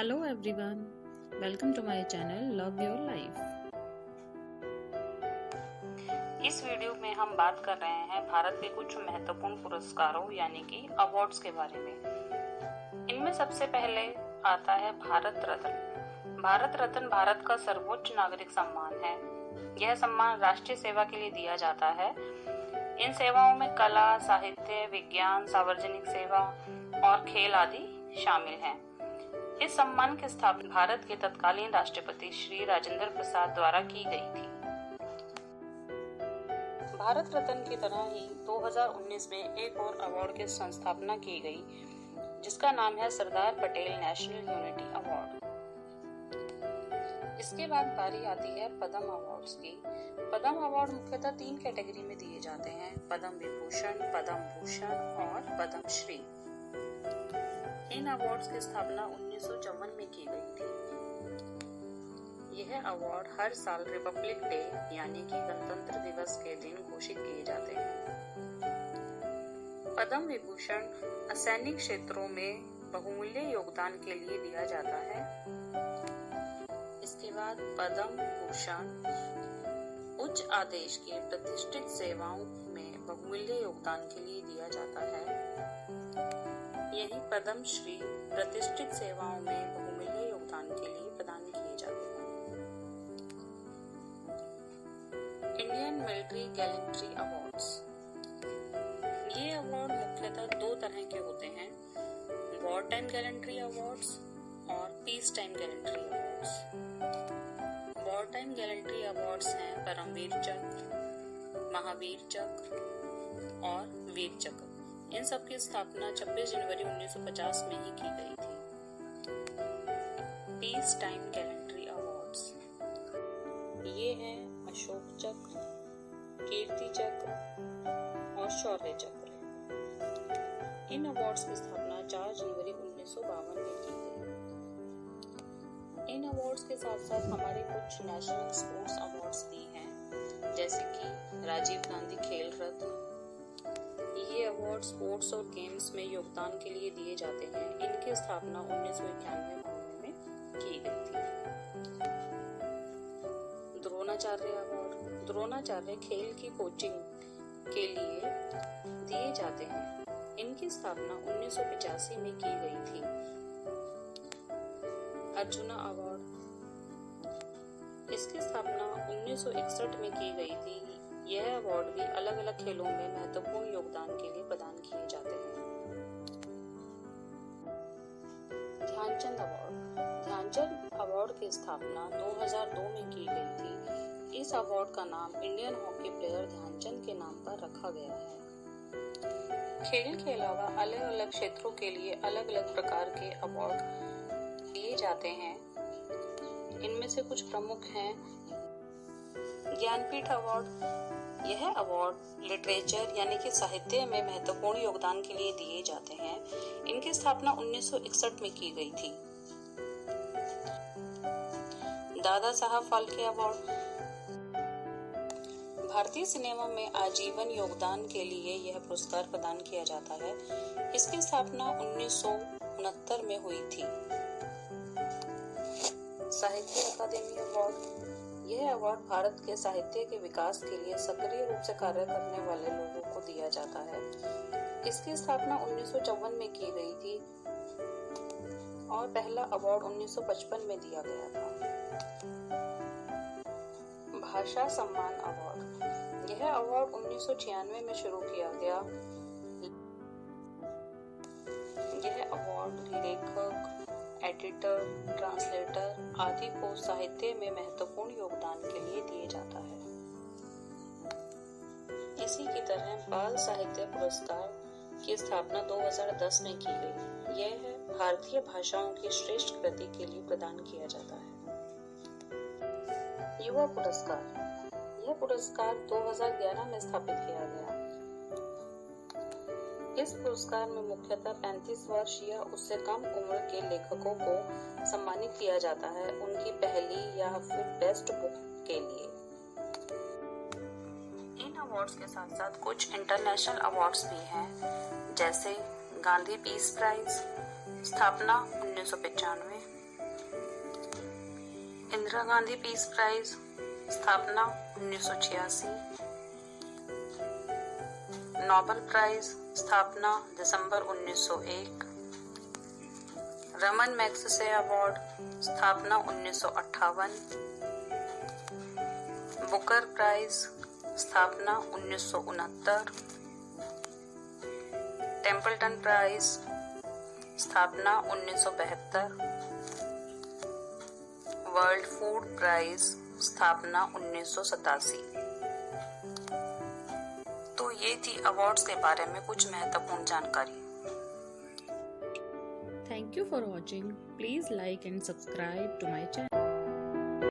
Hello everyone, welcome to my channel Love Your Life। इस video में हम बात कर रहे हैं भारत के कुछ महत्वपूर्ण पुरस्कारों यानी कि अवार्ड्स के बारे में। इनमें सबसे पहले आता है भारत रत्न। भारत रत्न भारत का सर्वोच्च नागरिक सम्मान है। यह सम्मान राष्ट्रीय सेवा के लिए दिया जाता है। इन सेवाओं में कला, साहित्य, विज्ञान, सार्वजनिक सेवा और खेल आदि शामिल हैं। इस सम्मान की स्थापना भारत के तत्कालीन राष्ट्रपति श्री राजेंद्र प्रसाद द्वारा की गई थी। भारत रत्न की तरह ही 2019 में एक और अवार्ड की संस्थापना की गई, जिसका नाम है Sardar Patel national unity award. इसके बाद बारी आती है पद्म अवार्ड्स की। पद्म अवार्ड मुख्यतः 3 कैटेगरी में दिए जाते हैं: पद्म विभूषण, पद्म भूषण और पद्म श्री। इन अवार्ड्स की स्थापना 1954 में की गई थी। यह अवार्ड हर साल रिपब्लिक डे यानी कि गणतंत्र दिवस के दिन घोषित किए जाते हैं। पद्म विभूषण असैनिक क्षेत्रों में बहुमूल्य योगदान के लिए दिया जाता है। इसके बाद पद्म भूषण उच्च आदेश के प्रतिष्ठित सेवाओं में बहुमूल्य योगदान के लिए दिया जाता है। यही पद्म श्री प्रतिष्ठित सेवाओं में बहुमूल्य योगदान के लिए प्रदान किए जाते हैं। Indian military gallantry awards. ये अवार्ड मुख्यतः 2 तरह के होते हैं: वॉर टाइम गैलेंट्री अवार्ड्स और peace time gallantry awards. War time gallantry awards हैं परमवीर चक्र, महावीर चक्र और वीर चक्र। इन सब की स्थापना 26 जनवरी 1950 में ही की गई थी। पीस टाइम गैलेंट्री अवार्ड्स ये हैं अशोक चक्र, कीर्ति चक्र और शौर्य चक्र। इन अवार्ड्स की स्थापना 4 जनवरी 1952 में की गई। इन अवार्ड्स के साथ साथ हमारे कुछ नेशनल स्पोर्ट्स अवार्ड्स भी हैं, जैसे कि राजीव गांधी खेल रत्न। ये अवार्ड स्पोर्ट्स और गेम्स में योगदान के लिए दिए जाते हैं। इनकी स्थापना 1991 में की गई थी। द्रोणाचार्य अवार्ड। द्रोणाचार्य खेल की कोचिंग के लिए दिए जाते हैं। इनकी स्थापना 1985 में की गई थी। अर्जुना अवार्ड। इसकी स्थापना 1961 में की गई थी। यह अवार्ड भी अलग अलग खेलों में महत्वपूर्ण योगदान के लिए प्रदान किए जाते हैं। ध्यानचंद अवार्ड। ध्यानचंद अवार्ड की स्थापना 2002 में की गई थी। इस अवार्ड का नाम इंडियन हॉकी प्लेयर ध्यानचंद के नाम पर रखा गया है। खेल के अलावा अलग अलग क्षेत्रों के लिए अलग अलग प्रकार के अवार्ड दिए जाते हैं। इनमें से कुछ प्रमुख हैं: ज्ञानपीठ अवार्ड। यह अवार्ड लिटरेचर यानी कि साहित्य में महत्वपूर्ण योगदान के लिए दिए जाते हैं। इनकी स्थापना 1961 में की गई थी। दादा साहब फाल्के अवार्ड। भारतीय सिनेमा में आजीवन योगदान के लिए यह पुरस्कार प्रदान किया जाता है। इसकी स्थापना 1969 में हुई थी। साहित्य अकादमी अवार्ड। यह अवार्ड भारत के साहित्य के विकास के लिए सक्रिय रूप से कार्य करने वाले लोगों को दिया जाता है। इसकी स्थापना 1954 में की गई थी और पहला अवार्ड 1955 में दिया गया था। भाषा सम्मान अवार्ड। यह अवार्ड 1996 में शुरू किया गया। यह अवार्ड लेखक, एडिटर, ट्रांसलेटर आदि को साहित्य में महत्वपूर्ण योगदान के लिए दिया जाता है। इसी की तरह बाल साहित्य पुरस्कार की स्थापना 2010 में की गई। यह भारतीय भाषाओं की श्रेष्ठ कृति के लिए प्रदान किया जाता है। युवा पुरस्कार। यह पुरस्कार 2011 में स्थापित किया गया। इस पुरस्कार में मुख्यतः 35 वर्ष या उससे कम उम्र के लेखकों को सम्मानित किया जाता है, उनकी पहली या फिर बेस्ट बुक के लिए। इन अवार्ड्स के साथ साथ कुछ इंटरनेशनल अवार्ड्स भी हैं, जैसे गांधी पीस प्राइज, स्थापना 1995, इंदिरा गांधी पीस प्राइज स्थापना 1986। नोबेल प्राइज स्थापना दिसंबर 1901। रमन मैग्सेसे अवार्ड स्थापना 1958। बुकर प्राइज स्थापना 1969। टेम्पल्टन प्राइज स्थापना 1972। वर्ल्ड फूड प्राइज स्थापना 1987। तो ये थी अवार्ड्स के बारे में कुछ महत्वपूर्ण जानकारी। Thank you for watching. Please like and subscribe to my channel.